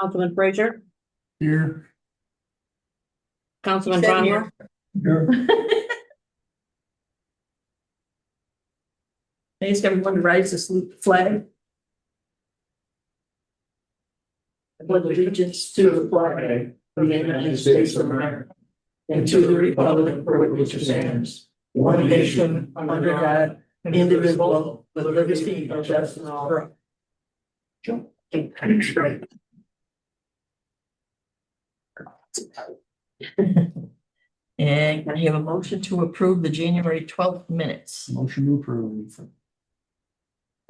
Councilman Frazier, Here. Councilman He said Bronwell, Here. Ask everyone to rise to salute the flag. I pledge allegiance to the flag of the United States of America and to the republic for which it stands, one nation, under God, indivisible, with liberty and justice for all. And can I have a motion to approve the January 12th minutes? Motion to approve.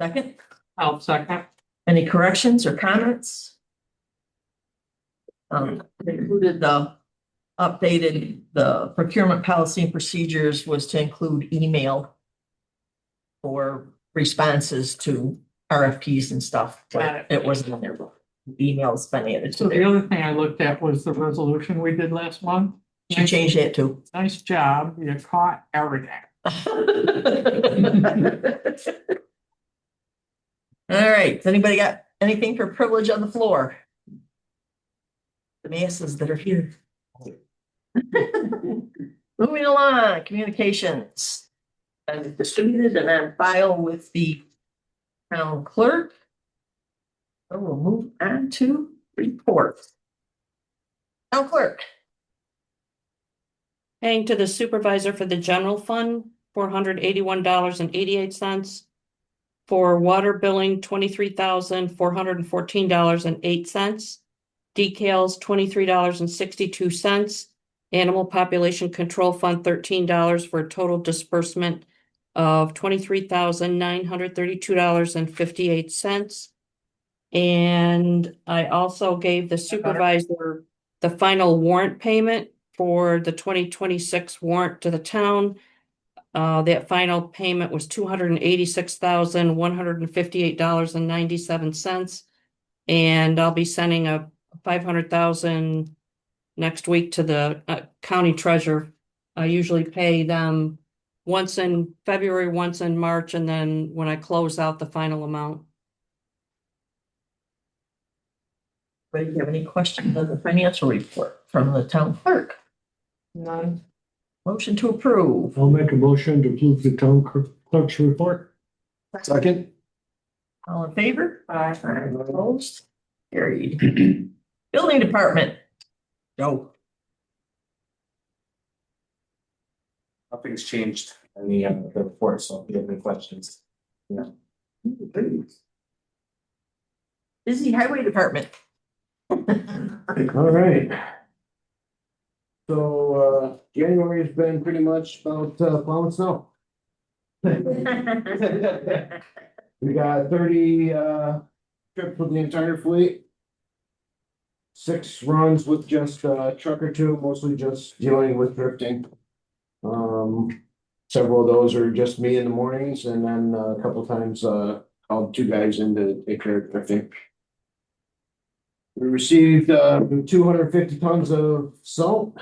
Second, I'll second. any corrections or comments? Included the procurement policy and procedures was to include email for responses to RFPs and stuff, but it wasn't in there. Emails been added to So the there. other thing I looked at was the resolution we did last month. She changed that too. Nice job, you caught everything. All right, has anybody got anything for privilege on the floor? The masses that are here. Moving along, communications. And distributed and on file with the town clerk. So we'll move on to reports. Town clerk. Paying to the supervisor for the general fund, $481.88. For water billing, $23,414.08. Decals, $23.62. Animal population control fund, $13 for a total disbursement of $23,932.58. And I also gave the supervisor the final warrant payment for the 2026 warrant to the town. That final payment was $286,158.97. And I'll be sending a $500,000 next week to the county treasurer. I usually pay them once in February, once in March, and then when I close out the final amount. Do you have any questions on the financial report from the town clerk? None. Motion to approve. I'll make a motion to approve the town clerk's report. Second. All in favor? Aye. Opposed? Carried. Building department. Joe. Nothing's changed in the report, so if you have any questions. Busy highway department. All right. So, January has been pretty much about plowing snow. We got 30 trips with the entire fleet. 6 runs with just a truck or two, mostly just dealing with drifting. Several of those are just me in the mornings, and then a couple times called 2 guys in to take care of drifting. We received 250 tons of salt.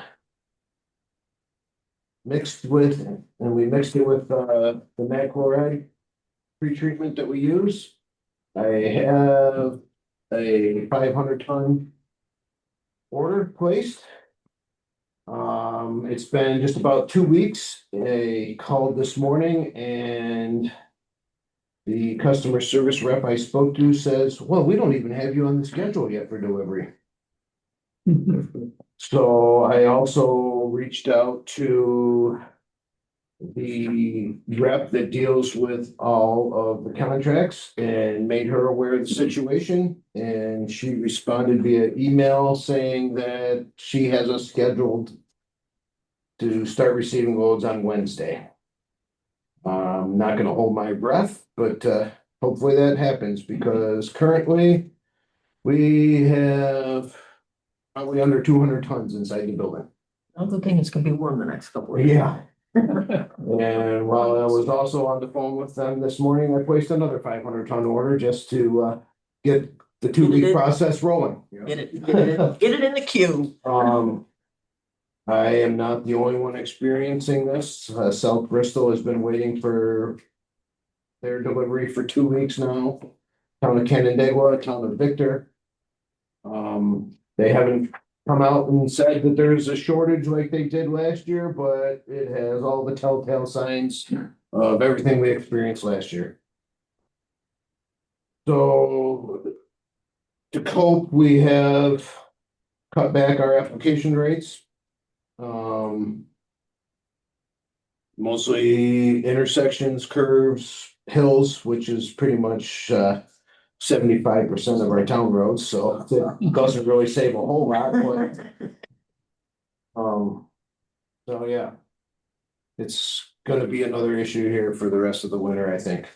Mixed with, and we mixed it with the mag chloride pre-treatment that we use. I have a 500-ton order placed. It's been just about 2 weeks. I called this morning and the customer service rep I spoke to says, well, we don't even have you on the schedule yet for delivery. So I also reached out to the rep that deals with all of the contracts and made her aware of the situation. And she responded via email saying that she has us scheduled to start receiving loads on Wednesday. I'm not gonna hold my breath, but hopefully that happens, because currently we have probably under 200 tons inside the building. I don't think it's gonna be warm the next couple of days. Yeah. And while I was also on the phone with them this morning, I placed another 500-ton order just to get the 2-week process rolling. Get it in the queue. I am not the only one experiencing this. South Bristol has been waiting for their delivery for 2 weeks now. Town of Canandaigua, town of Victor. They haven't come out and said that there's a shortage like they did last year, but it has all the telltale signs of everything we experienced last year. So to cope, we have cut back our application rates. Mostly intersections, curves, hills, which is pretty much 75% of our town roads, so it doesn't really save a whole lot, but so yeah. It's gonna be another issue here for the rest of the winter, I think.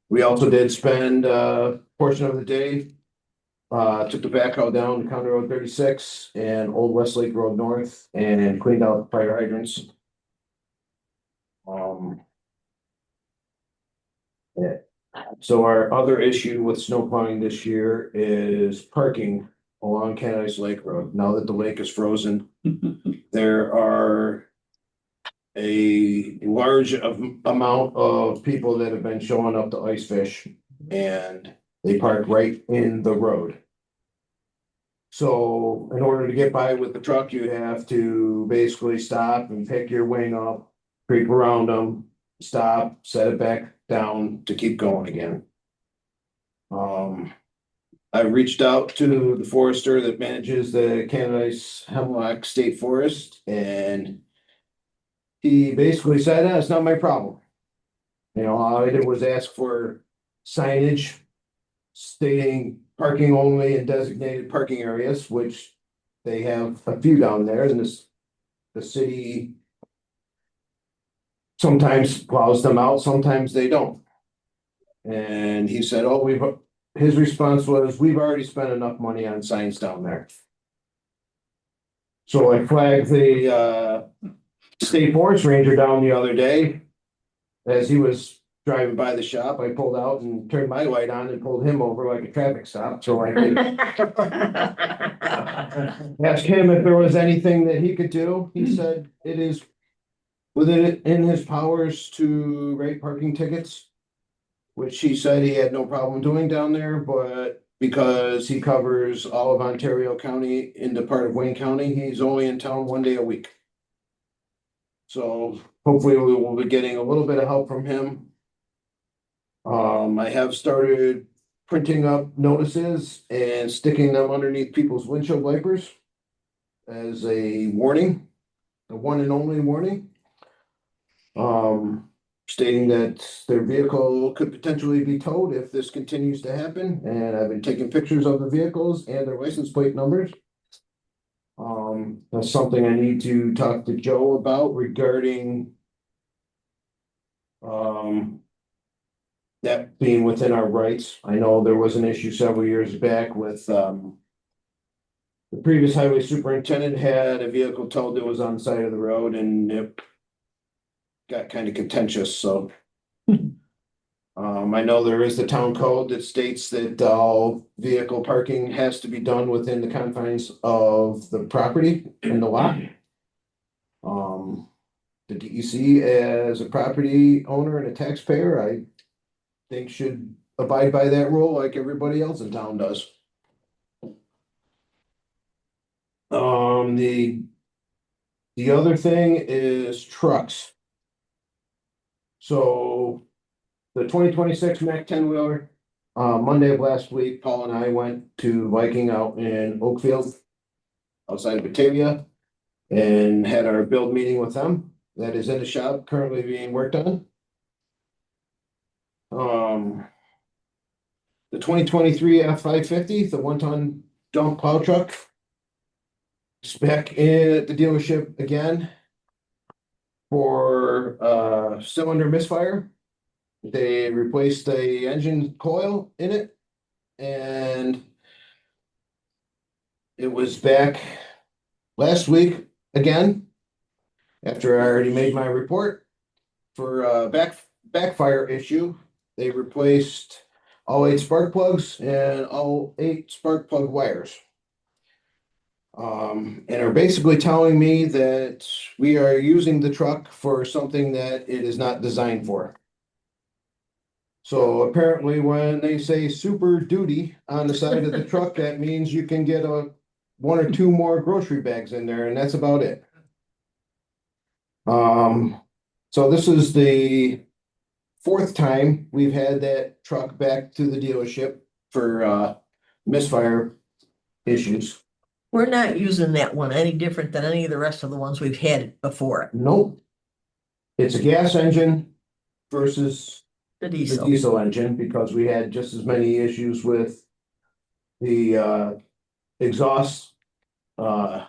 We also did spend a portion of the day. Took the backhoe down to County Road 36 and Old Westlake Road North and cleaned out fire hydrants. Yeah. So our other issue with snow plowing this year is parking along Candice Lake Road. Now that the lake is frozen, there are a large amount of people that have been showing up to ice fish, and they park right in the road. So in order to get by with the truck, you have to basically stop and pick your wing up, creep around them, stop, set it back down to keep going again. I reached out to the forester that manages the Candice Hemlock State Forest, and he basically said, it's not my problem. You know, all I did was ask for signage stating parking only in designated parking areas, which they have a few down there, and the city sometimes plows them out, sometimes they don't. And he said, his response was, we've already spent enough money on signs down there. So I flagged the state forest ranger down the other day. As he was driving by the shop, I pulled out and turned my light on and pulled him over like a traffic stop, so I could ask him if there was anything that he could do. He said it is within his powers to write parking tickets, which he said he had no problem doing down there, but because he covers all of Ontario County into part of Wayne County, he's only in town 1 day a week. So hopefully we will be getting a little bit of help from him. I have started printing up notices and sticking them underneath people's windshield wipers as a warning, a one and only warning. Stating that their vehicle could potentially be towed if this continues to happen, and I've been taking pictures of the vehicles and their license plate numbers. That's something I need to talk to Joe about regarding that being within our rights. I know there was an issue several years back with the previous highway superintendent had a vehicle towed that was on the side of the road, and it got kind of contentious, so. I know there is the town code that states that all vehicle parking has to be done within the confines of the property in the lot. The DEC as a property owner and a taxpayer, I think should abide by that rule like everybody else in town does. The other thing is trucks. So the 2026 Mack 10 wheeler, Monday of last week, Paul and I went to Viking out in Oakfield, outside of Batavia, and had our build meeting with them. That is in the shop, currently being worked on. The 2023 F550, the 1-ton dump plow truck, is back at the dealership again for cylinder misfire. They replaced the engine coil in it, and it was back last week again, after I already made my report for a backfire issue. They replaced all 8 spark plugs and all 8 spark plug wires. And are basically telling me that we are using the truck for something that it is not designed for. So apparently when they say super duty on the side of the truck, that means you can get one or two more grocery bags in there, and that's about it. So this is the fourth time we've had that truck back to the dealership for misfire issues. We're not using that one any different than any of the rest of the ones we've had before it, Nope. It's a gas engine versus the the diesel. diesel engine, because we had just as many issues with the exhaust on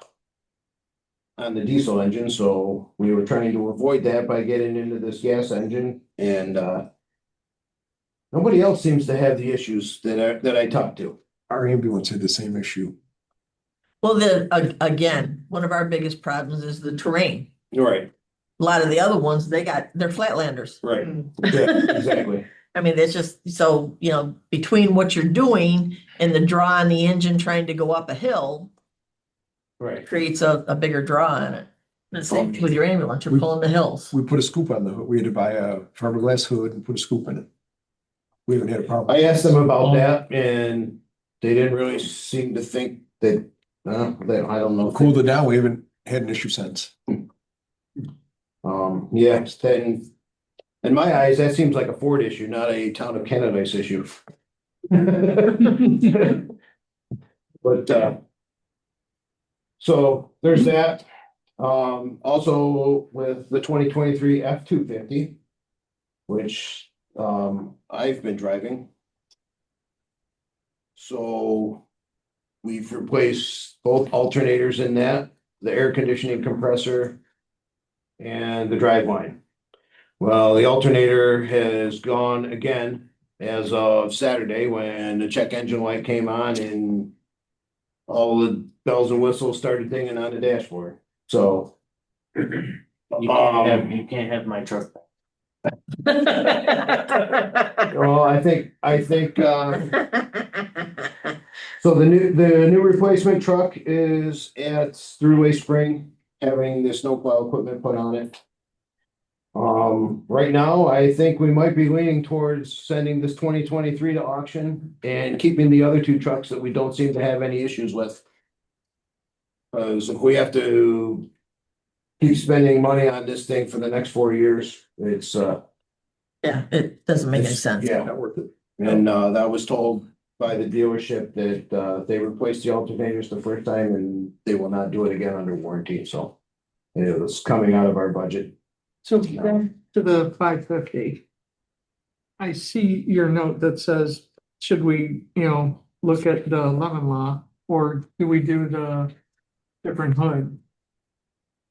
the diesel engine, so we were trying to avoid that by getting into this gas engine, and nobody else seems to have the issues that I talked to. Our ambulance had the same issue. Well, again, one of our biggest problems is the terrain. Right, A lot of the other ones, they're flatlanders. right, yeah, exactly. I mean, it's just, so, between what you're doing and the draw on the engine trying to go up a hill Right. creates a bigger draw on it. The same with your ambulance, you're pulling the hills. We put a scoop on the hood. We had to buy a fiberglass hood and put a scoop in it. We haven't had a problem. I asked them about that, and they didn't really seem to think that, I don't know. Cooled it down. We haven't had an issue since. Yeah, then, in my eyes, that seems like a Ford issue, not a town of Canadice issue. But, so there's that. Also with the 2023 F-250, which, I've been driving. So we've replaced both alternators in that, the air conditioning compressor and the driveline. Well, the alternator has gone again as of Saturday when the check engine light came on and all the bells and whistles started dinging on the dashboard. So You can't have my truck. well, I think so the new replacement truck is at Thruway Spring, having the snowplow equipment put on it. Right now, I think we might be leaning towards sending this 2023 to auction and keeping the other two trucks that we don't seem to have any issues with. Because if we have to keep spending money on this thing for the next 4 years, it's Yeah, it doesn't make any It's- sense. yeah. Not worth it. and that was told by the dealership that they replaced the alternators the first time and they will not do it again under warranty, so. It was coming out of our budget. So back to the 550. I see your note that says, should we, look at the lemon law, or do we do the different hood?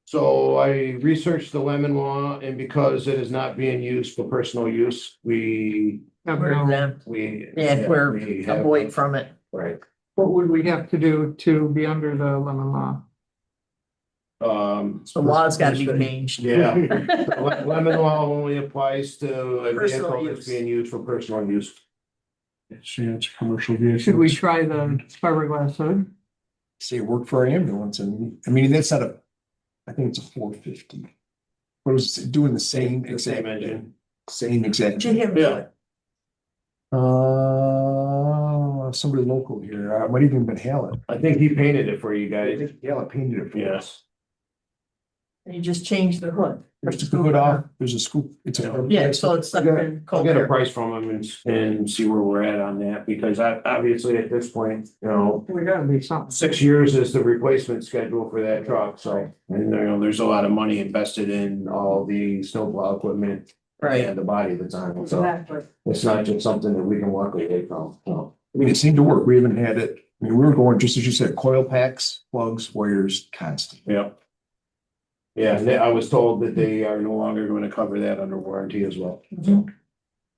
So I researched the lemon law, and because it is not being used for personal use, we. Have We're no- exempt. Yeah, we're we have- avoid from it. Right, What would we have to do to be under the lemon law? The law's gotta be changed. yeah, lemon law only applies to a Personal vehicle that's use. being used for personal use. It's commercial vehicle. Should we try the fiberglass hood? Say it worked for our ambulance, and I mean, that's not I think it's a 450. But it was doing the same The exact same engine. Same exact. Should have do it. Somebody local here, might even been Hallett. I think he painted it for you I guys. think Hallett painted it for us. Yes. You just change the hood. Just took the hood off, there's a scoop, it's a. Yeah, so it's stuck in I'll cold get a air. price from him and see where we're at on that, because obviously at this point, We gotta be something. 6 years is the replacement schedule for that truck, so. And there's a lot of money invested in all the snowplow equipment Right. and the body that's on it, so Exactly. it's not just something that we can walk away from, so. I mean, it seemed to work, we haven't had it, I mean, we were going, just as you said, coil packs, plugs, wires, constant. Yeah. Yeah, and I was told that they are no longer going to cover that under warranty as well, so.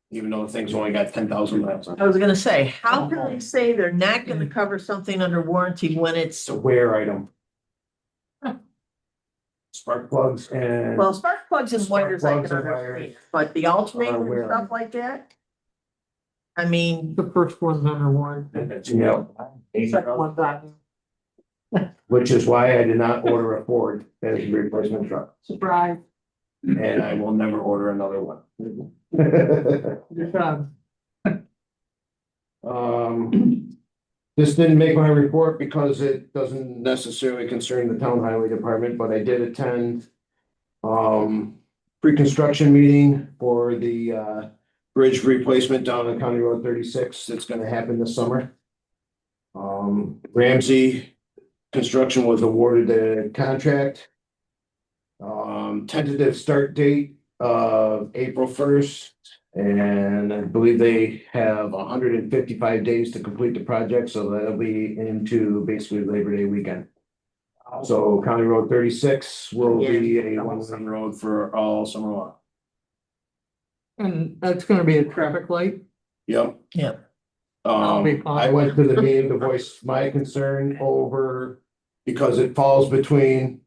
Even though the thing's only got 10,000 miles on it. I was gonna say, how can they say they're not gonna cover something under warranty when it's, It's a wear item. Spark plugs and. well, spark plugs and Spark wires I plugs can and understand, but the alternator wear. and stuff like that? I mean, The first one's under warranty. Yeah, Second one's on. which is why I did not order a Ford as a replacement truck, Surprise. and I will never order another one. Good job. This didn't make my report because it doesn't necessarily concern the town highway department, but I did attend pre-construction meeting for the bridge replacement down on County Road 36. It's gonna happen this summer. Ramsey Construction was awarded the contract. Tentative start date of April 1st. And I believe they have 155 days to complete the project, so that'll be into basically Labor Day weekend. So County Road 36 will be a one-lane road for all summer long. And that's gonna be a traffic light? Yep. Yep. That'll be fine. I went to the meeting to voice my concern over, because it falls between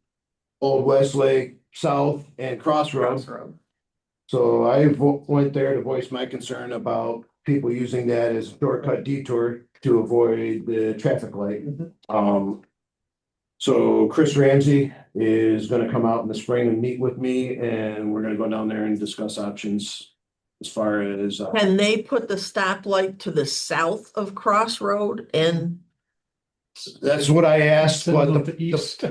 Old Westlake South and Crossroads. So I went there to voice my concern about people using that as a shortcut detour to avoid the traffic light. So Chris Ramsey is gonna come out in the spring and meet with me, and we're gonna go down there and discuss options as far as. Can they put the stoplight to the south of Crossroad and, That's what I asked, but With the east.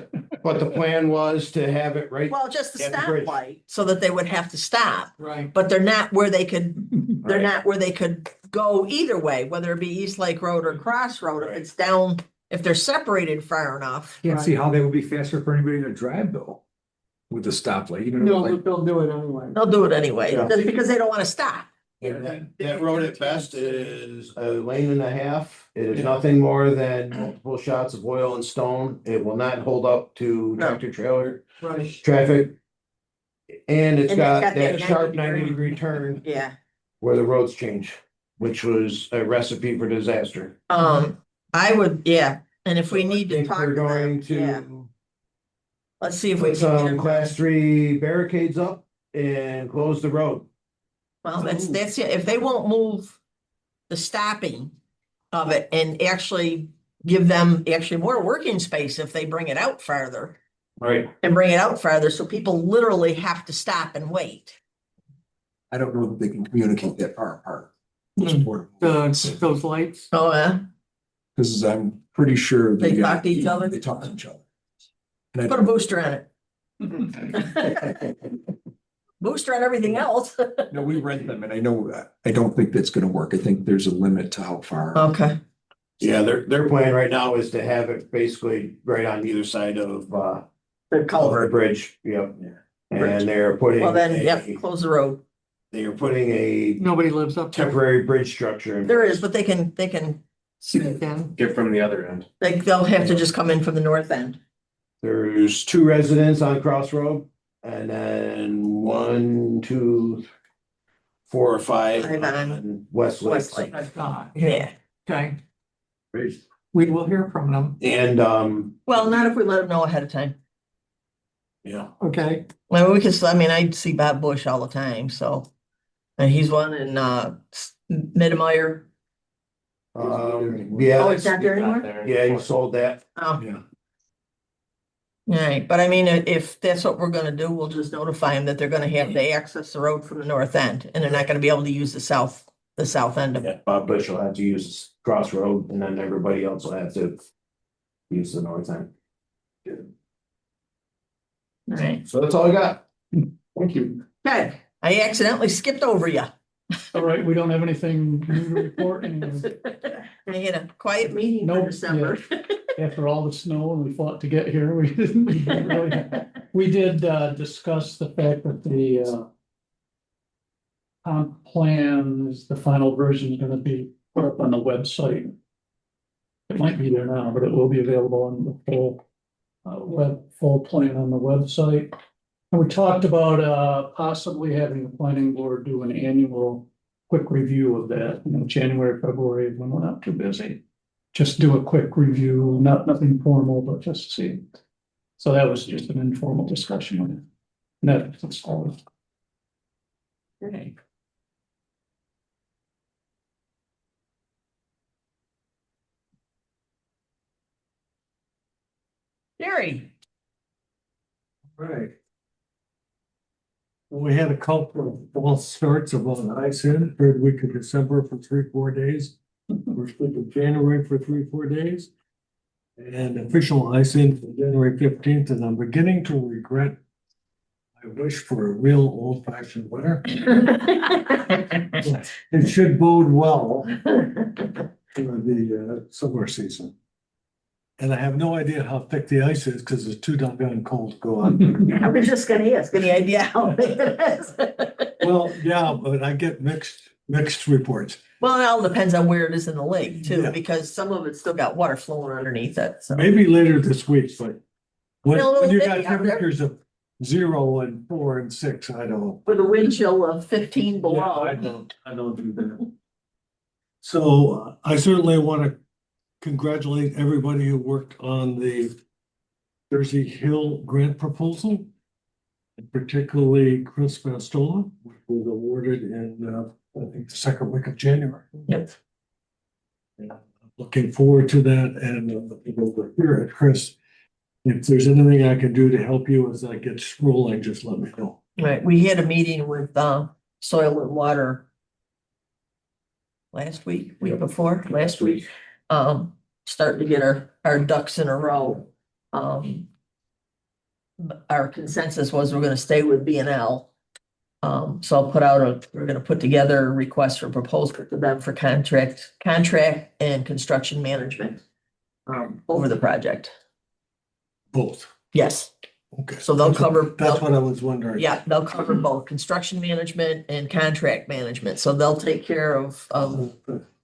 but the plan was to have it right. well, just the At the bridge. stoplight, so that they would have to stop. Right. But they're not where they could, they're Right. not where they could go either way, whether it be East Lake Road or Crossroad, if Right. it's down, if they're separated far enough. Can't see how they would be faster for anybody to drive though. With the stoplight, even No, like, but they'll do it anyway. They'll do it anyway, Yeah. just because they don't wanna stop. That road at best is a lane and a half. It is nothing more than multiple shots of oil and stone. It will not hold up to No. tractor trailer Right. traffic. And it's And got that that sharp 90 90-degree turn Yeah, where the roads change, which was a recipe for disaster. I would, yeah, and if we So I need to think talk we're to them, going yeah, to let's see if we put can. get some them. class 3 barricades up and close the road. Well, that's it, if they won't move the stopping of it and actually give them actually more working space if they bring it out farther. Right. And bring it out farther, so people literally have to stop and wait. I don't know that they can communicate that far apart. Those lights. Oh, yeah, Because I'm pretty sure. They talk to each other? They talk to each other. And put a booster on it. Booster on everything else. no, we rent them and I know that. I don't think that's gonna work. I think there's a limit to how far. Okay, Yeah, their plan right now is to have it basically right on either side of the the culvert. bridge, yep. Bridge. And they're putting. Well, then, yep, a- close the road. They are putting a Nobody lives up there. temporary bridge structure. in There place. is, but they can, Sneak in. Get from the other end. they'll have to just come in from the north end. There's 2 residents on Crossroad and then 1, 2, 4 or 5 Five on on Westlake. Westlake. Yeah, Yeah, okay. We will hear from them, And, well, not if we let them know ahead of time. yeah, okay? Well, we can, I mean, I see Bob Bush all the time, so. And he's one in, Midmeyer. yeah. Oh, it's not there Not anymore? there. Yeah, you sold that. Oh, Yeah. right, but I mean, if that's what we're gonna do, we'll just notify them that they're gonna have to access the road from the north end, and they're not gonna be able to use the south end of it. Yeah, Bob Bush will have to use Crossroad and then everybody else will have to use the north end. Right, So that's all I got. Thank you. okay, I accidentally skipped over you. All right, we don't have anything new to report, and We had a quiet meeting for Nope, December. after all the snow and we fought to get here, we didn't really. We did discuss the fact that the comp plan is the final version is gonna be put up on the website. It might be there now, but it will be available on the full plan on the website. And we talked about possibly having the planning board do an annual quick review of that, January, February, when we're not too busy. Just do a quick review, nothing formal, but just see. So that was just an informal discussion on it. That's all. Okay. Jerry, Right. We had a couple of false starts of on ice in third week of December for 3, 4 days. We're first week of January for 3 or 4 days. And official ice in for January 15th, and I'm beginning to regret. I wish for a real old fashioned winter. It should bode well for the summer season. And I have no idea how thick the ice is because it's too doggone cold to go on. I was just gonna ask, any idea how big it is? Well, yeah, but I get mixed reports. Well, it all depends on where it is in the lake too, Yeah. because some of it's still got water flowing underneath it, so. Maybe later this week, but when, A little when you bitty got out there. temperatures of 0 and 4 and 6, I don't. With a wind chill of 15 Yeah, below. I don't do that. So I certainly want to congratulate everybody who worked on the Jersey Hill grant proposal. And particularly Chris Vastola, which was awarded in, I think, the second week of January. Yep. And I'm looking forward to that, and the people over here at Chris. If there's anything I can do to help you as that gets rolling, just let me know. Right, we had a meeting with Soil and Water last week before, last week. Starting to get our ducks in a row. Our consensus was we're gonna stay with B&L. So I'll put out we're gonna put together a request for proposal to them for contract and construction management over the project. Both. Yes, Okay. so they'll cover. That's what I was wondering. Yeah, they'll cover both construction management and contract management, so they'll take care of,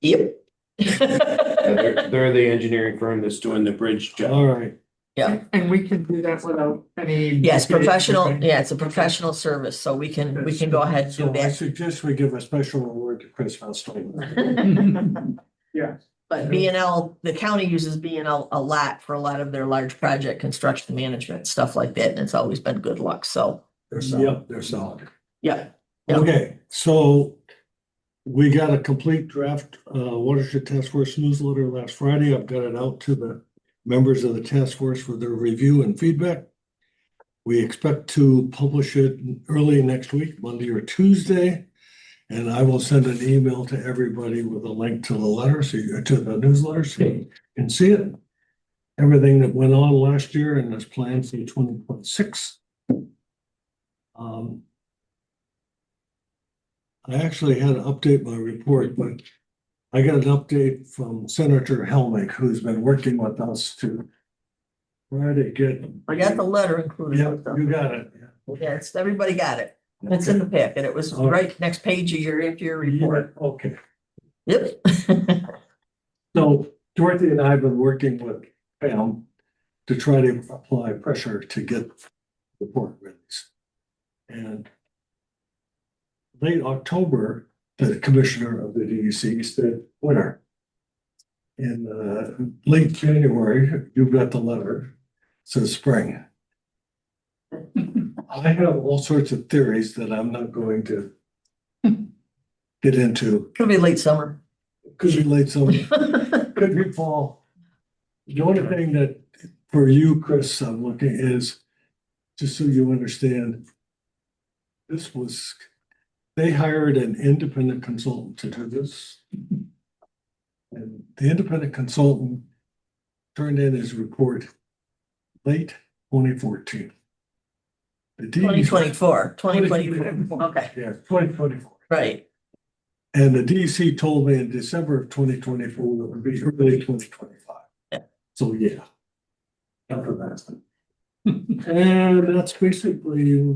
yep. They're the engineering firm that's doing the bridge job. All right. Yeah, And we can do that without any. yes, professional, yeah, it's a professional service, so we can go ahead and So do I that. suggest we give a special award to Chris Vastola. Yeah. But B&L, the county uses B&L a lot for a lot of their large project construction management, stuff like that, and it's always been good luck, so, Yep, they're solid. yeah. Yeah. Okay, so we got a complete draft watershed task force newsletter last Friday. I've got it out to the members of the task force for their review and feedback. We expect to publish it early next week, Monday or Tuesday. And I will send an email to everybody with a link to the letter, to the newsletter, so you can see it. Everything that went on last year and is planned for 2026. I actually had to update my report, but I got an update from Senator Helmick, who's been working with us to try to get. I got the letter included Yeah, with them. you got it. Yeah, everybody got it. It's in the packet. It was right next page of your report. Yeah, okay. Yep. So Dorothy and I have been working with Pam to try to apply pressure to get the report released. And late October, the commissioner of the DEC said, winter. In late January, you got the letter, says spring. I have all sorts of theories that I'm not going to get into. Could be late summer. Could be late summer, could be fall. The only thing that for you, Chris, I'm looking is, just so you understand, they hired an independent consultant to do this. And the independent consultant turned in his report late 2014. The DEC 2024. Okay, Yeah, 2024. right. And the DEC told me in December of 2024, it would be early 2025. Yeah. So, yeah. After that. And that's basically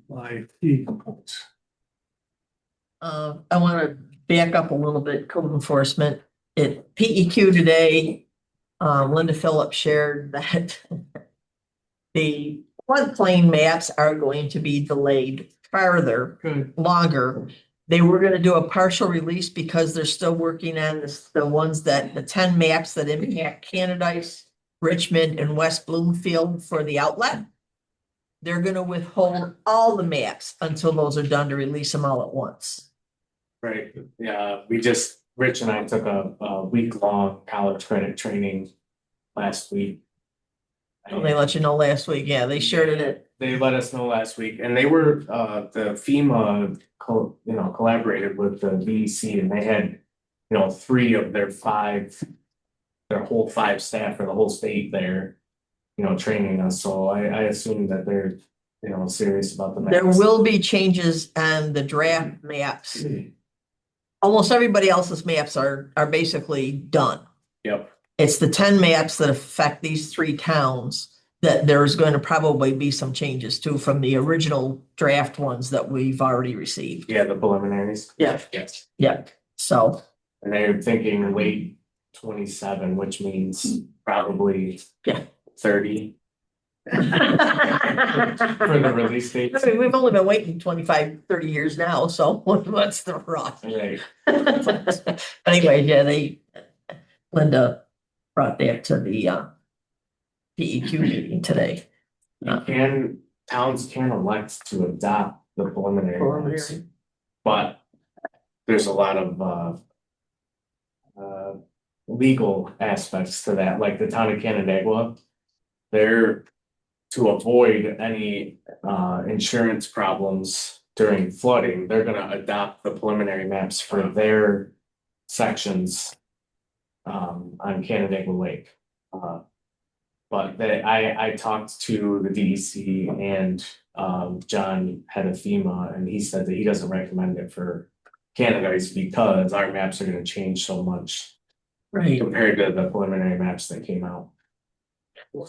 my key points. I want to back up a little bit, code enforcement. At PEQ today, Linda Phillips shared that the floodplain maps are going to be delayed farther, Good. longer. They were gonna do a partial release because they're still working on the 10 maps that impact Canadice, Richmond, and West Bloomfield for the outlet. They're gonna withhold all the maps until those are done to release them all at once. Right, yeah, Rich and I took a week-long college credit training last week. Oh, they let you know last week, yeah, they shared it. They let us know last week, and they were, the FEMA, collaborated with the DEC, and they had 3 of their 5, their whole 5 staff for the whole state there, training us. So I assume that they're, serious about the There maps. will be changes on the draft maps. Almost everybody else's maps are basically done. Yep. It's the 10 maps that affect these 3 towns that there's going to probably be some changes to from the original draft ones that we've already received. Yeah, the preliminaries. Yeah. Yes. Yeah, so, And they're thinking late 27, which means probably Yeah. 30 for the release date. I mean, we've only been waiting 25, 30 years now, so what's the rush? Right. Anyway, yeah, Linda brought that to the PEQ meeting today. Towns can elect to adopt the preliminary maps, Preliminary. but there's a lot of legal aspects to that, like the town of Canandaigua. They're to avoid any insurance problems during flooding, they're gonna adopt the preliminary maps for their sections on Canandaigua Lake. But I talked to the DEC and John head of FEMA, and he said that he doesn't recommend it for Canada's because our maps are gonna change so much Right. compared to the preliminary maps that came out.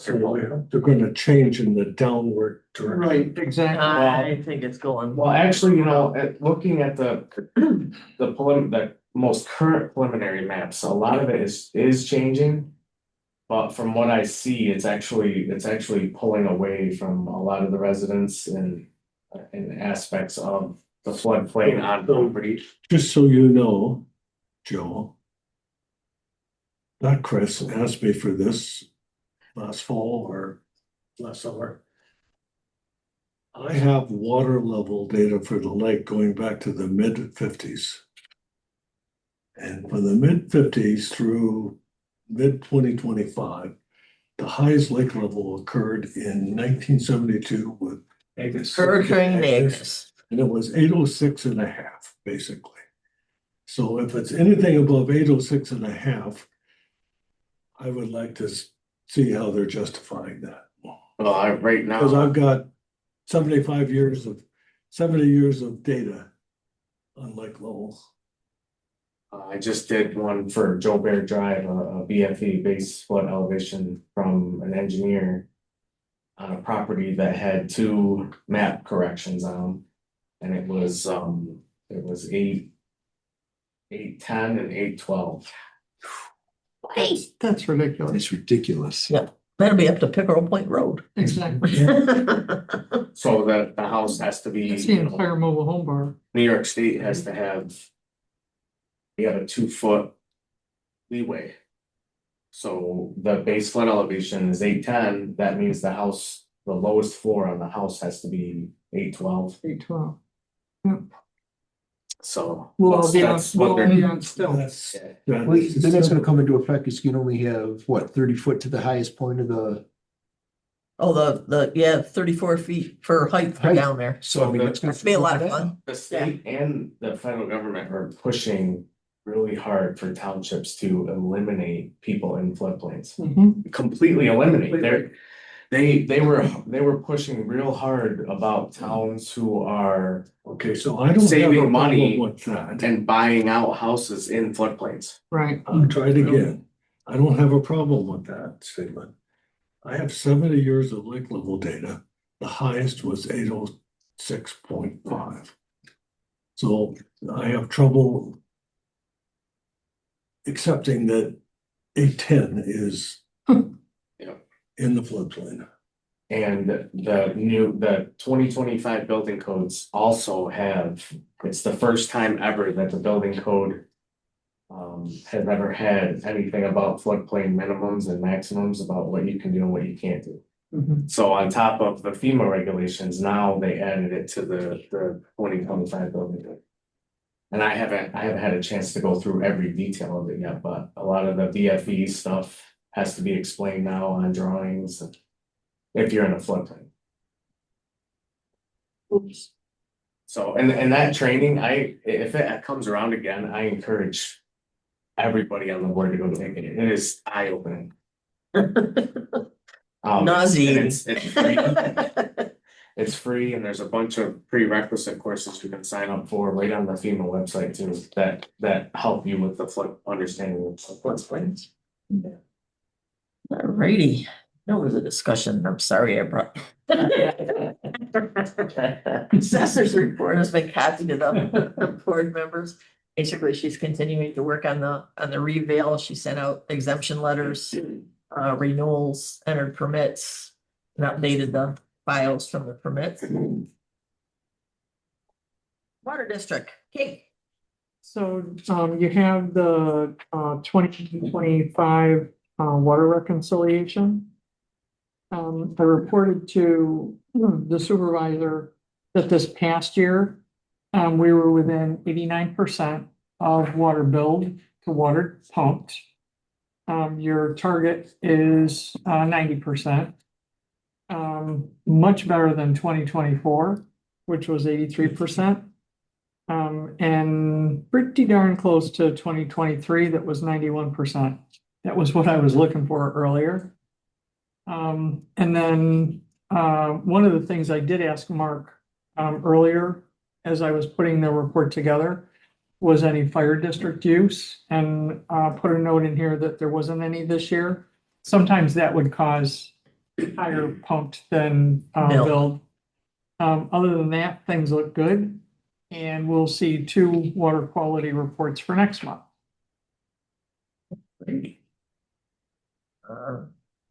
They're gonna change in the downward direction. Right, exactly. I think it's going. Well, actually, looking at the most current preliminary maps, a lot of it is changing. But from what I see, it's actually pulling away from a lot of the residents and aspects of the floodplain on property. Just so you know, Joe. Not Chris asked me for this last fall or last summer. I have water level data for the lake going back to the mid-50s. And from the mid-50s through mid-2025, the highest lake level occurred in 1972 with Hurricane Agnes. and it was 806.5, basically. So if it's anything above 806.5, I would like to see how they're justifying that. Well, right Because now, I've got 70 years of data on Lake Lowell. I just did one for Joe Bear Drive, a BFE base flood elevation from an engineer on a property that had 2 map corrections on, and it was 810 and 812. That's ridiculous. It's ridiculous. Yeah. That'll be up to Pickerel Point Road. Exactly. So that the house has to be, It's the entire mobile home bar. New York State has to have. You have a 2-foot leeway. So the base flood elevation is 810, that means the house, the lowest floor on the house has to be 812, 812. so. We'll all be on, that's we'll what all be they're- on still. That's. Well, then that's gonna come into effect, because you can only have, 30 foot to the highest point of the, Oh, the 34 feet for height Height. down there. so I mean, it's gonna. That'd be a lot of fun. The state and the federal government are pushing really hard for townships to eliminate people in floodplains. Mhm. Completely eliminate. They were pushing real hard about towns who are Okay, so I don't have a saving money problem with that. and buying out houses in floodplains. Right. I'll try it again. I don't have a problem with that statement. I have 70 years of lake level data. The highest was 806.5. So I have trouble accepting that 810 is Yep. in the floodplain. And the 2025 building codes also have, it's the first time ever that the building code has ever had anything about floodplain minimums and maximums about what you can do and what you can't do. Mhm. So on top of the FEMA regulations, now they added it to the 2025 building code. And I haven't had a chance to go through every detail of it yet, but a lot of the VFE stuff has to be explained now on drawings. If you're in a floodplain. So, and that training, if it comes around again, I encourage everybody on the board to go take it. It is eye-opening. Nauseating. And it's free. It's free, and there's a bunch of prerequisite courses you can sign up for right on the FEMA website too, that help you with the understanding of floodplains. Alrighty, that was a discussion, I'm sorry I brought. Assessor's report has been copied to the board members. Basically, she's continuing to work on the reveal. She sent out exemption letters, renewals, entered permits, and updated the files from the permits. Water district, Kate. So, you have the, 2025 water reconciliation. I reported to the supervisor that this past year, we were within 89% of water billed to water pumped. Your target is 90%. Much better than 2024, which was 83%. And pretty darn close to 2023, that was 91%. That was what I was looking for earlier. And then one of the things I did ask Mark earlier, as I was putting the report together, was any fire district use, and put a note in here that there wasn't any this year. Sometimes that would cause higher pumped than billed. Other than that, things look good, and we'll see 2 water quality reports for next month.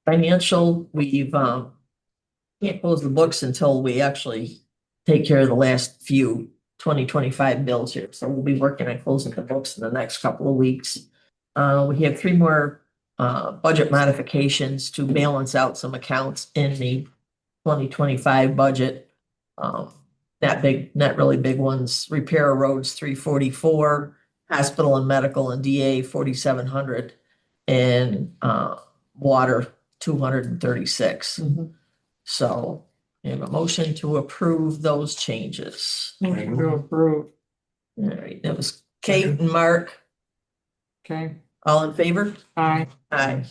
Financial, we've can't close the books until we actually take care of the last few 2025 bills here. So we'll be working on closing the books in the next couple of weeks. We have 3 more budget modifications to balance out some accounts in the 2025 budget. Not really big ones. Repair of roads 344, hospital and medical and DA 4,700, and water 236. So we have a motion to approve those changes. Motion to approve. All right, that was Kate and Mark. Okay, All in favor? aye. Aye.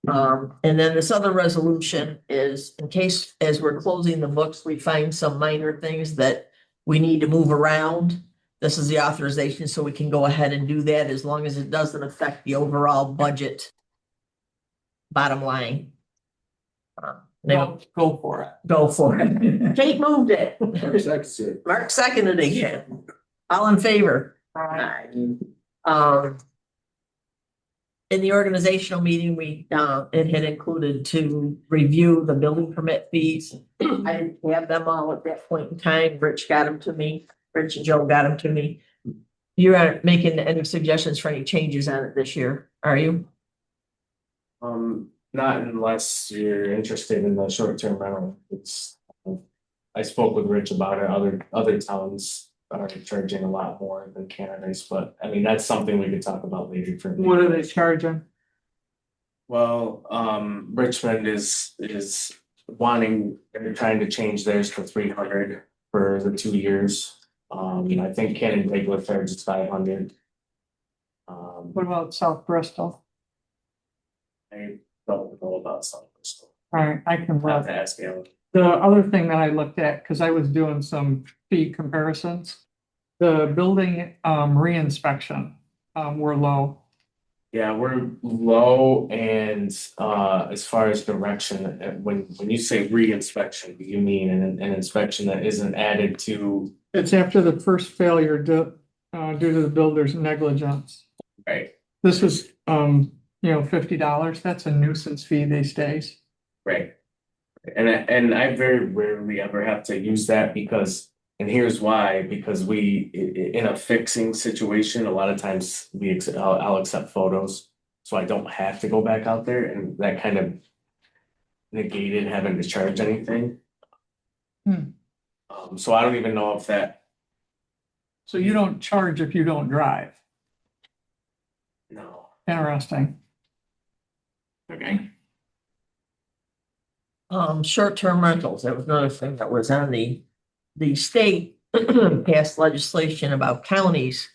And then this other resolution is in case, as we're closing the books, we find some minor things that we need to move around. This is the authorization, so we can go ahead and do that as long as it doesn't affect the overall budget bottom line. Go for it. Go for it. Kate moved it. Second. Mark seconded again. All in favor? Aye. In the organizational meeting, it had included to review the building permit fees. I didn't have them all at that point in time. Rich got them to me. Rich and Joe got them to me. You aren't making any suggestions for any changes on it this year, are you? Not unless you're interested in the short-term rental. I spoke with Rich about it. Other towns are charging a lot more than Canada's, but I mean, that's something we could talk about later. What are they charging? Well, Richmond is wanting, they're trying to change theirs to 300 for the 2 years. I think Canandaigua charges 500. What about South Bristol? I don't know about some stuff. All right, I can I'll have look. to ask you. The other thing that I looked at, because I was doing some fee comparisons, the building reinspection were low. Yeah, we're low, and as far as direction, when you say re-inspection, you mean an inspection that isn't added to, It's after the first failure due to the builder's negligence. right? This is $50. That's a nuisance fee these days. Right. And I very rarely ever have to use that because, and here's why, because in a fixing situation, a lot of times I'll accept photos. So I don't have to go back out there, and that kind of negated having to charge anything. So I don't even know if that. So you don't charge if you don't drive. No. Interesting. Okay. Short-term rentals, that was another thing that was on the state passed legislation about counties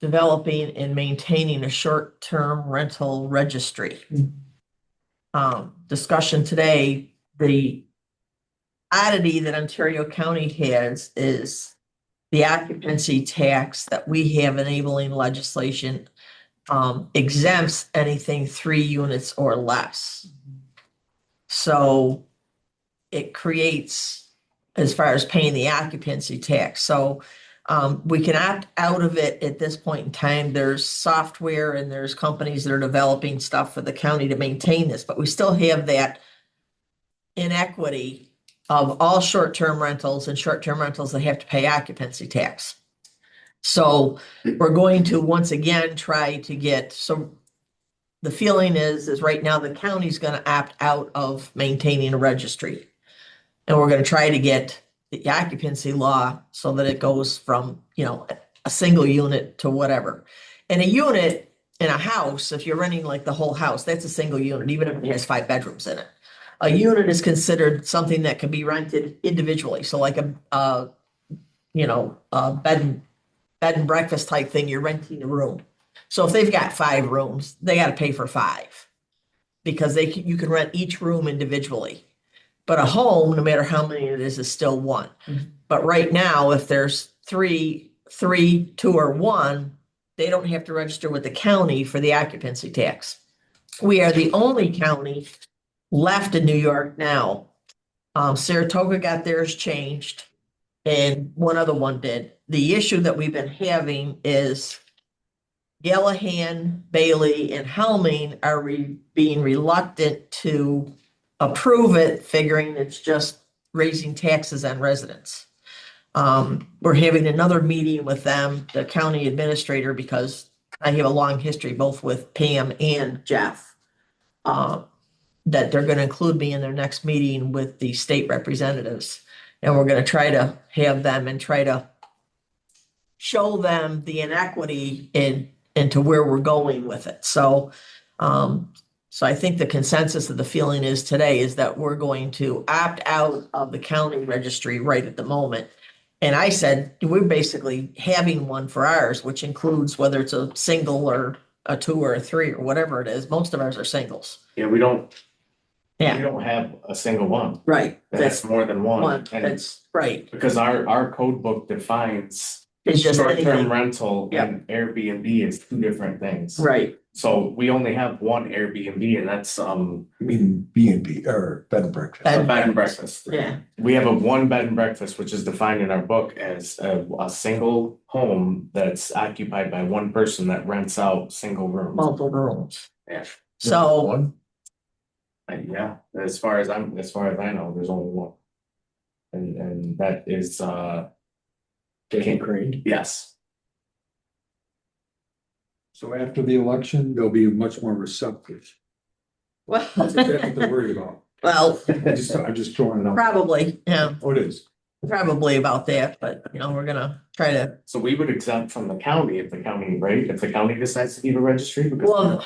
developing and maintaining a short-term rental registry. Discussion today, the oddity that Ontario County has is the occupancy tax that we have enabling legislation exempts anything 3 units or less. So it creates, as far as paying the occupancy tax, so we can opt out of it at this point in time. There's software and there's companies that are developing stuff for the county to maintain this, but we still have that inequity of all short-term rentals and short-term rentals that have to pay occupancy tax. So we're going to once again try to get, so the feeling is right now the county's gonna opt out of maintaining a registry. And we're gonna try to get the occupancy law so that it goes from, a single unit to whatever. And a unit in a house, if you're renting like the whole house, that's a single unit, even if it has 5 bedrooms in it. A unit is considered something that can be rented individually. So like a bed and breakfast type thing, you're renting a room. So if they've got 5 rooms, they got to pay for 5 because you can rent each room individually. But a home, no matter how many it is still 1. But right now, if there's 3, 2, or 1, they don't have to register with the county for the occupancy tax. We are the only county left in New York now. Saratoga got theirs changed, and one other one did. The issue that we've been having is Gallahan, Bailey, and Helming are being reluctant to approve it, figuring it's just raising taxes on residents. We're having another meeting with them, the county administrator, because I have a long history both with Pam and Jeff. That they're going to include me in their next meeting with the state representatives. And we're going to try to have them and try to show them the inequity into where we're going with it. So I think the consensus of the feeling is today is that we're going to opt out of the county registry right at the moment. And I said, we're basically having one for ours, which includes whether it's a single or a 2 or a 3 or whatever it is. Most of ours are singles. Yeah, we don't Yeah. We don't have a single one. Right. That's more than one. And That's right. because our code book defines It's just short-term anything. rental Yeah. and Airbnb is 2 different things. Right. So we only have one Airbnb and that's I mean, B&B or bed and breakfast. Bed- a bed and breakfast. Yeah. We have a 1 bed and breakfast, which is defined in our book as a single home that's occupied by 1 person that rents out single rooms. Multiple rooms. Yeah. So, One? Yeah, as far as I know, there's only 1. And that is King Crane. yes. So after the election, they'll be much more receptive. well, That's what they're worried about. well, I'm just throwing it out. probably, yeah, Oh, it is. probably about that, but we're gonna try to, So we would exempt from the county if the county, right? If the county decides to keep a registry because. Well,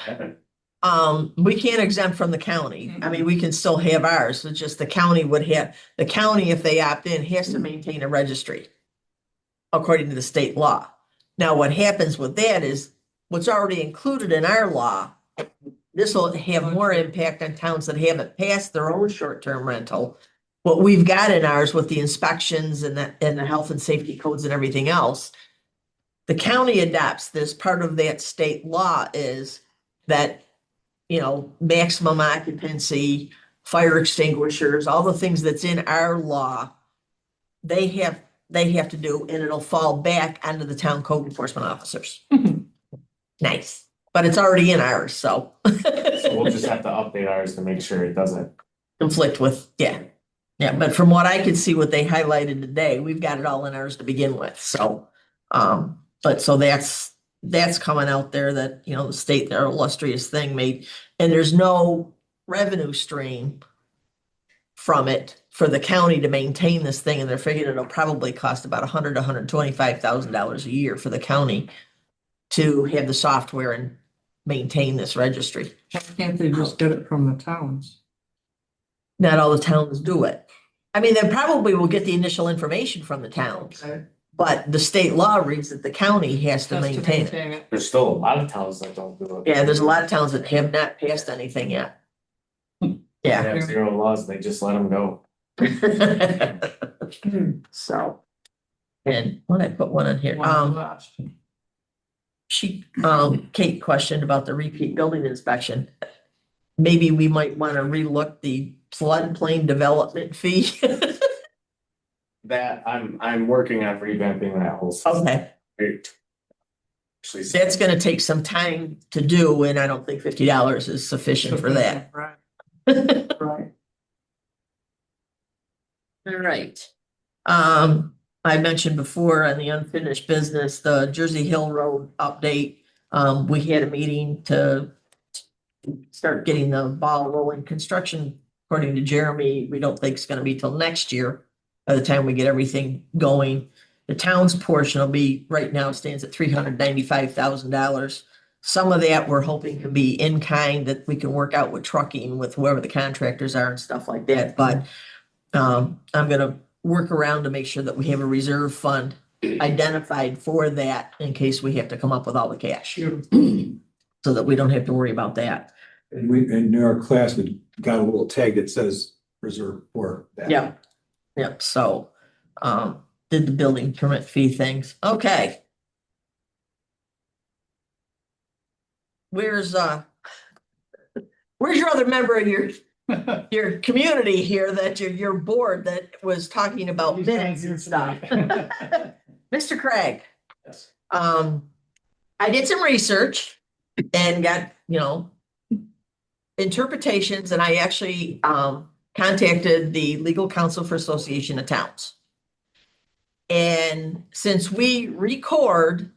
we can't exempt from the county. I mean, we can still have ours. It's just the county the county, if they opt in, has to maintain a registry according to the state law. Now, what happens with that is what's already included in our law. This will have more impact on towns that haven't passed their own short-term rental. What we've got in ours with the inspections and the health and safety codes and everything else. The county adopts this. Part of that state law is that maximum occupancy, fire extinguishers, all the things that's in our law, they have to do, and it'll fall back onto the town code enforcement officers. Nice, but it's already in ours, so. So we'll just have to update ours to make sure it doesn't. Conflict with, yeah. Yeah, but from what I could see, what they highlighted today, we've got it all in ours to begin with, so. But so that's coming out there that, the state, their illustrious thing made, and there's no revenue stream from it for the county to maintain this thing, and they're figuring it'll probably cost about $100,000 to $125,000 a year for the county to have the software and maintain this registry. Why can't they just get it from the towns? Not all the towns do it. I mean, they probably will get the initial information from the towns. But the state law reads that the county has to Has maintain it. it. There's still a lot of towns that don't do it. Yeah, there's a lot of towns that have not passed anything yet. They Yeah. have zero laws, they just let them go. So. And when I put one in here, Kate questioned about the repeat building inspection. Maybe we might want to relook the floodplain development fee. That, I'm working on revamping that whole system. Okay, Actually, that's gonna take some time to do, and I don't think $50 is sufficient for that. Right, All right. right. I mentioned before on the unfinished business, the Jersey Hill Road update. We had a meeting to start getting the ball rolling. Construction, according to Jeremy, we don't think it's gonna be till next year. By the time we get everything going, the town's portion will be, right now stands at $395,000. Some of that we're hoping can be in kind, that we can work out with trucking with whoever the contractors are and stuff like that, but I'm gonna work around to make sure that we have a reserve fund identified for that in case we have to come up with all the cash. So that we don't have to worry about that. And in our class, we got a little tag that says reserve for that. Yeah. Yep, so, did the building permit fee things, okay. Where's your other member of your community here, that your board that was talking about He's not minutes here and stuff? tonight. Mr. Craig, Yes. I did some research and got, interpretations, and I actually, contacted the Legal Counsel for Association of Towns. And since we record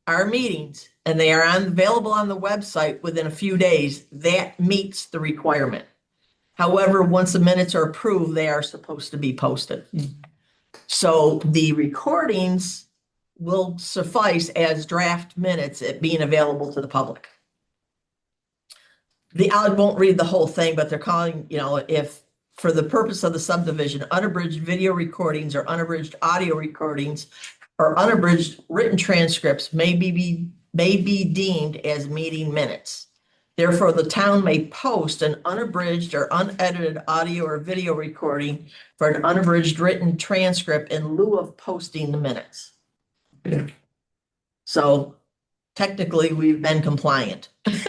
our meetings and they are available on the website within a few days, that meets the requirement. However, once the minutes are approved, they are supposed to be posted. So the recordings will suffice as draft minutes at being available to the public. I won't read the whole thing, but they're calling, if for the purpose of the subdivision, unabridged video recordings or unabridged audio recordings or unabridged written transcripts may be deemed as meeting minutes. Therefore, the town may post an unabridged or unedited audio or video recording for an unabridged written transcript in lieu of posting the minutes. So technically, we've been compliant. Is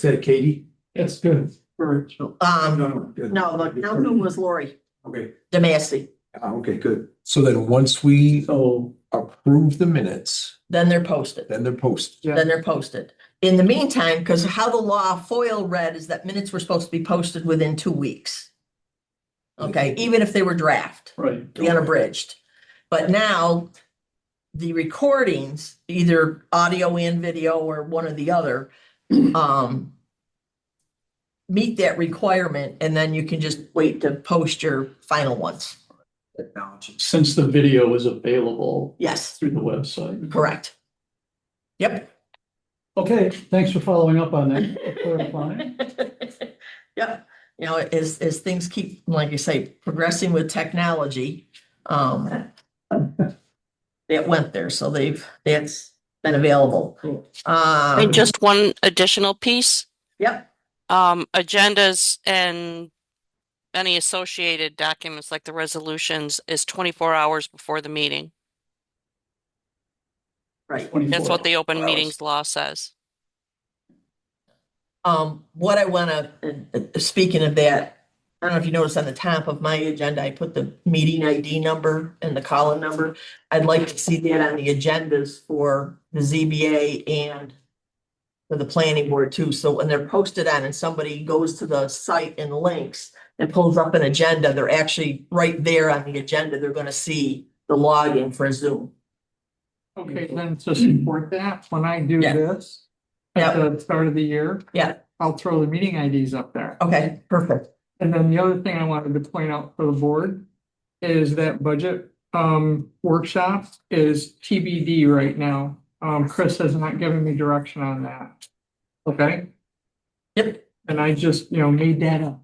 that Katie? That's good. Good. No, the council was Lori Okay, DeMasi. okay, good. So then once we So approve the minutes, Then they're posted. then they're posted. Then they're posted. In the meantime, because how the law FOIL read is that minutes were supposed to be posted within 2 weeks. Okay, even if they were draft, right. the unabridged. But now the recordings, either audio and video or one or the other, meet that requirement, and then you can just wait to post your final ones. Since the video is available Yes, through the website. correct. Yep. Okay, thanks for following up on that. Clarifying. Yep, as things keep, like you say, progressing with technology, it went there, so that's been available. Cool. And just one additional piece, Yep, agendas and any associated documents like the resolutions is 24 hours before the meeting. right. 24 That's what the open hours. meetings law says. What I wanna, speaking of that, I don't know if you noticed on the top of my agenda, I put the meeting ID number and the call-in number. I'd like to see that on the agendas for the ZBA and for the planning board too. So when they're posted on and somebody goes to the site and links and pulls up an agenda, they're actually right there on the agenda. They're gonna see the login for Zoom. Okay, then to support that, when I do Yeah. this at Yeah, the start of the year. Yeah. I'll throw the meeting IDs up there. okay, perfect. And then the other thing I wanted to point out for the board is that budget workshop is TBD right now. Chris has not given me direction on that. Okay, Yep. and I just, made that up.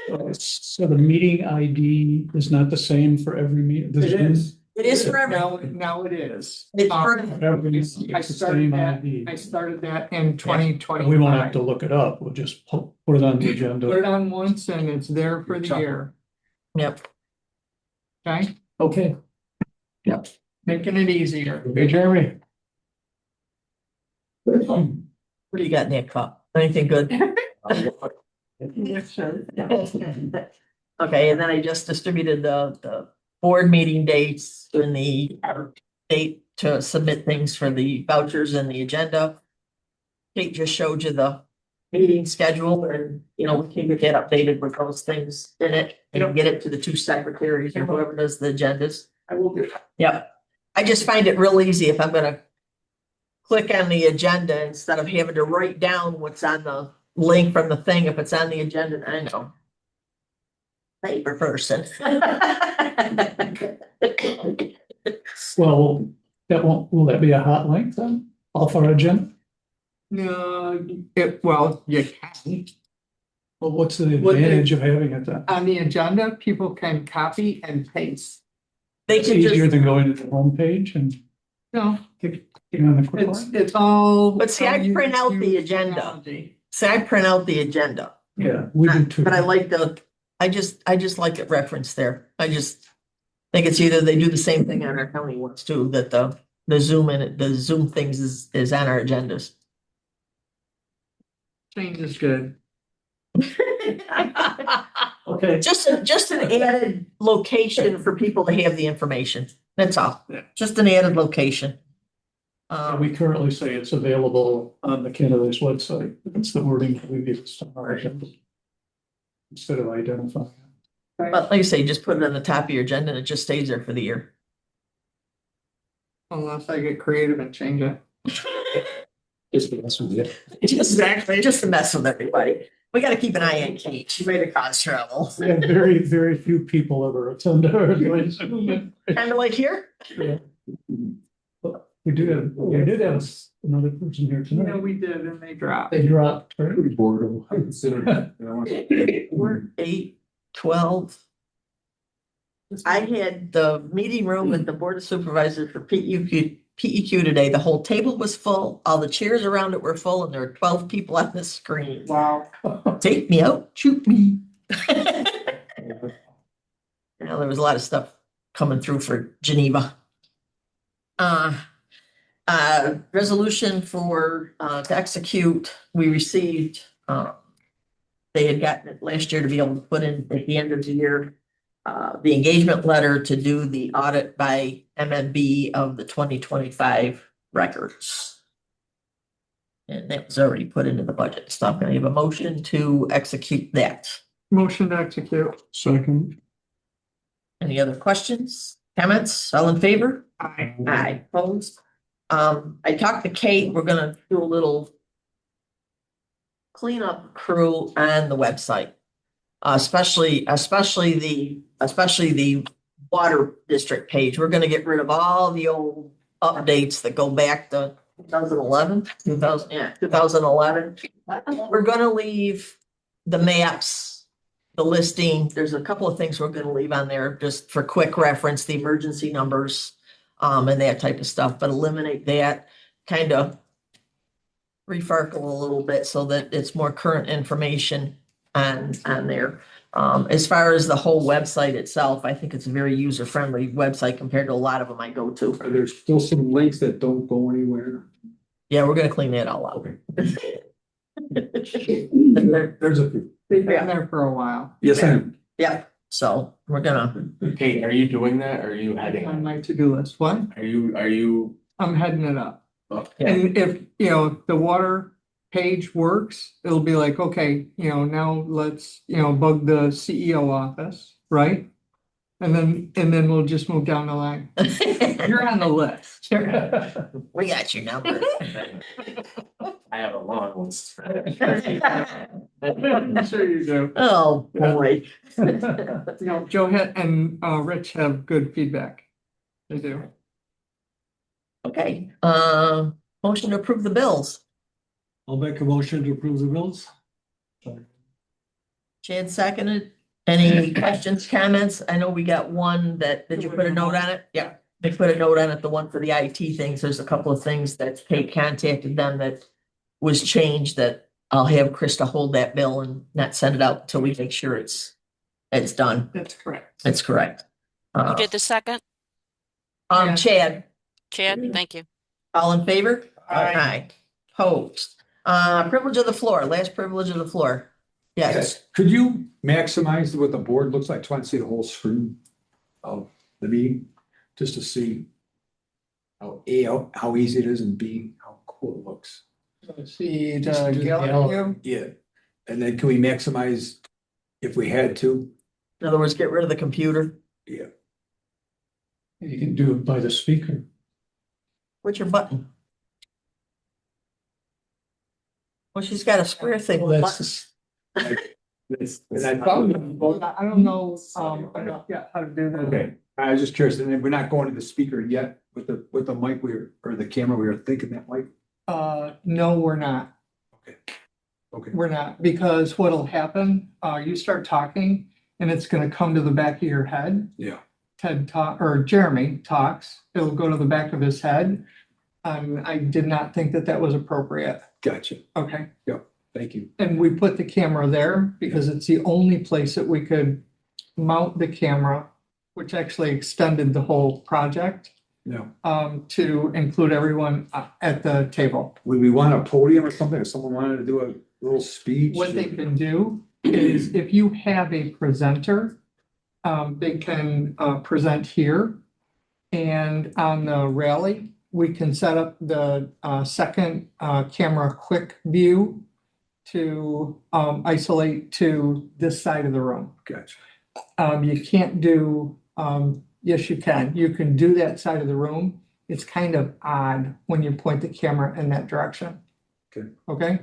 So the meeting ID is not the same for every meeting? It is. It is for everyone. Now it is. It's for- I started that in 2020. We won't have to look it up. We'll just put it on the Put agenda. it on once and it's there for the year, Yep. okay? Okay. Making it easier. Hey, Jeremy. What do you got in that cup? Anything good? Okay, and then I just distributed the board meeting dates and the date to submit things for the vouchers and the agenda. Kate just showed you the meeting schedule and, you know, we can get updated with those things in it and get it to the two secretaries or whoever does the agendas. I will do. Yep. I just find it real easy if I'm gonna click on the agenda instead of having to write down what's on the link from the thing. If it's on the agenda, I know. Paper person. Well, will that be a hot link then? Off our agenda? No, you can. Well, what's the What they- advantage of having it then? On the agenda, people can copy and paste. They It's can easier just, than going to the homepage and No, clicking on the quick line. it's all. But see, I print out the use agenda. technology. say I print out the agenda. Yeah, we do too. But I like I just like it referenced there. I just think it's either they do the same thing on our county ones too, that the Zoom things is on our agendas. Change is good. Okay, Just an added location for people to have the information. That's all. Yeah. Just an added location. we currently say it's available on the candidate's website. That's the wording we use on our agenda. Instead of identifying. But like I say, just put it on the top of your agenda and it just stays there for the year. Unless I get creative and change it. Just to mess with everybody. We gotta keep an eye on Kate. She made a cause trouble. We have very, very few people ever attend our Zoom. Kind of like here. We did have another person here You know, tonight. we did and they dropped. They dropped, right? Pretty bored. I consider. We're 8, 12. I had the meeting room at the Board of Supervisors for PEQ today. The whole table was full. All the chairs around it were full and there were 12 people on the screen. Wow. Take me out, shoot me. You know, there was a lot of stuff coming through for Geneva. Resolution for, to execute, we received, they had gotten it last year to be able to put in at the end of the year, the engagement letter to do the audit by MMB of the 2025 records. And that was already put into the budget. So I'm gonna have a motion to execute that. Motion to execute. Second. Any other questions, comments? All in favor? Aye. Aye, opposed. I talked to Kate, we're gonna do a little cleanup crew on the website. Especially the water district page. We're gonna get rid of all the old updates that go back to 2011. We're gonna leave the maps, the listing. There's a couple of things we're gonna leave on there just for quick reference, the emergency numbers, and that type of stuff, but eliminate that, kind of refarkle a little bit so that it's more current information on there. As far as the whole website itself, I think it's a very user-friendly website compared to a lot of them I go to. Are there still some links that don't go anywhere? Yeah, we're gonna clean that all out. There's a few. They've been there for a while. Yes, I am. Yeah, so we're gonna, Kate, are you doing that? Or are you heading? On my to-do list. What? Are you? I'm heading it up. yeah, And if, the water page works, it'll be like, okay, now let's, bug the CEO office, right? And then we'll just move down the line. You're on the list. we got your number. I have a long list. I'm sure you do. Oh, boy. Joe and Rich have good feedback. They do. Okay, motion to approve the bills. I'll make a motion to approve the bills. Chad seconded. Any questions, comments? I know we got one did you put a note on it? Yeah. They put a note on it, the one for the IT things. There's a couple of things that Kate contacted them that was changed that I'll have Krista hold that bill and not send it out until we make sure it's done. That's correct. It's correct. Who did the second? Chad, Chad, thank you. all in favor? Aye. Opposed. Privilege of the floor, last privilege of the floor. Yes. Could you maximize what the board looks like? I just want to see the whole screen of the meeting, just to see how how easy it is, and B, how cool it looks. See Just the do the gallery view. Yeah, and then can we maximize if we had to? In other words, get rid of the computer. Yeah, You can do it by the speaker. What's your button? Well, she's got a square thing with buttons. and I thought. I don't know, yeah, how to do that. Okay, I was just curious, and then we're not going to the speaker yet with the mic or the camera, we were thinking that might. No, we're not. Okay, We're not, because what'll happen, you start talking and it's gonna come to the back of your head. yeah, Jeremy talks, it'll go to the back of his head. I did not think that that was appropriate. gotcha, Okay. thank you. And we put the camera there because it's the only place that we could mount the camera, which actually extended the whole project, Yeah, to include everyone at the table. would we want a podium or something, if someone wanted to do a little speech? What they can do is if you have a presenter, they can present here. And on the rally, we can set up the second camera quick view to isolate to this side of the room. Gotcha, You can't do, yes, you can. You can do that side of the room. It's kind of odd when you point the camera in that direction. Okay. Okay?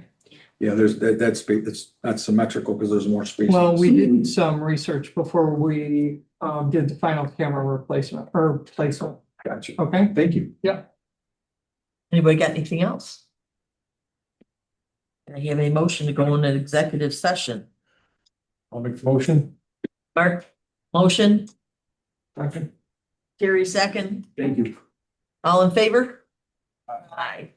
yeah, there's that space, it's not symmetrical because there's more space. Well, we did some research before we did the final camera replacement or placement. Gotcha, Okay? thank you. Anybody got anything else? Can I have a motion to go into executive session? I'll make the motion. Mark, motion, Second. Terry second, Thank you. all in favor? Aye.